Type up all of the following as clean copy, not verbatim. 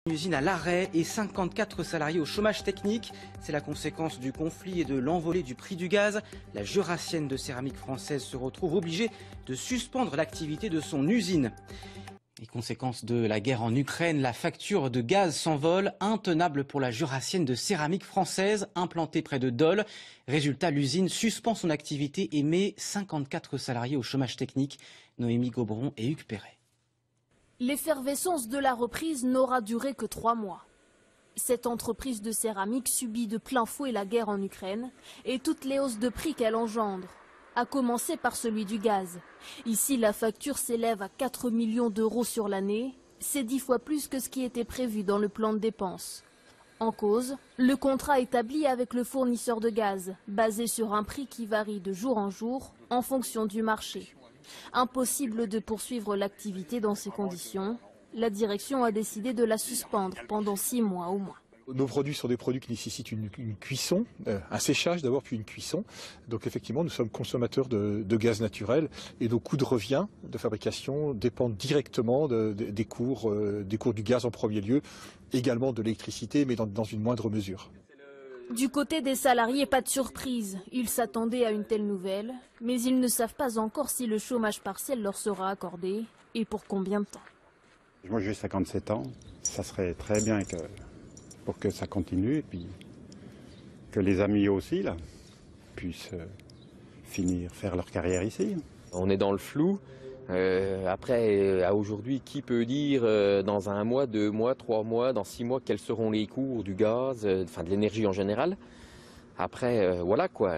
Une usine à l'arrêt et 54 salariés au chômage technique. C'est la conséquence du conflit et de l'envolée du prix du gaz. La Jurassienne de céramique française se retrouve obligée de suspendre l'activité de son usine. Et conséquence de la guerre en Ukraine, la facture de gaz s'envole, intenable pour la Jurassienne de céramique française, implantée près de Dole. Résultat, l'usine suspend son activité et met 54 salariés au chômage technique. Noémie Gobron et Hugues Perret. L'effervescence de la reprise n'aura duré que 3 mois. Cette entreprise de céramique subit de plein fouet la guerre en Ukraine et toutes les hausses de prix qu'elle engendre, à commencer par celui du gaz. Ici, la facture s'élève à 4 millions d'euros sur l'année. C'est 10 fois plus que ce qui était prévu dans le plan de dépenses. En cause, le contrat établi avec le fournisseur de gaz, basé sur un prix qui varie de jour en jour en fonction du marché. Impossible de poursuivre l'activité dans ces conditions. La direction a décidé de la suspendre pendant 6 mois au moins. Nos produits sont des produits qui nécessitent une cuisson, un séchage d'abord puis une cuisson. Donc effectivement nous sommes consommateurs de gaz naturel et nos coûts de revient de fabrication dépendent directement des cours du gaz en premier lieu, également de l'électricité mais dans une moindre mesure. Du côté des salariés, pas de surprise. Ils s'attendaient à une telle nouvelle, mais ils ne savent pas encore si le chômage partiel leur sera accordé et pour combien de temps. Moi j'ai 57 ans, ça serait très bien pour que ça continue et puis que les amis aussi là, puissent faire leur carrière ici. On est dans le flou. Après, à aujourd'hui, qui peut dire dans 1 mois, 2 mois, 3 mois, dans 6 mois, quels seront les cours du gaz, enfin de l'énergie en général. Après, voilà quoi.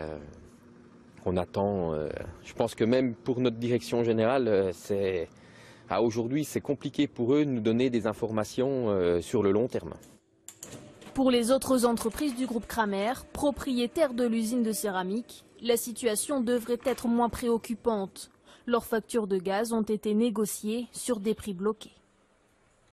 On attend. Je pense que même pour notre direction générale, à aujourd'hui, c'est compliqué pour eux de nous donner des informations sur le long terme. Pour les autres entreprises du groupe Kramer, propriétaires de l'usine de céramique, la situation devrait être moins préoccupante. Leurs factures de gaz ont été négociées sur des prix bloqués.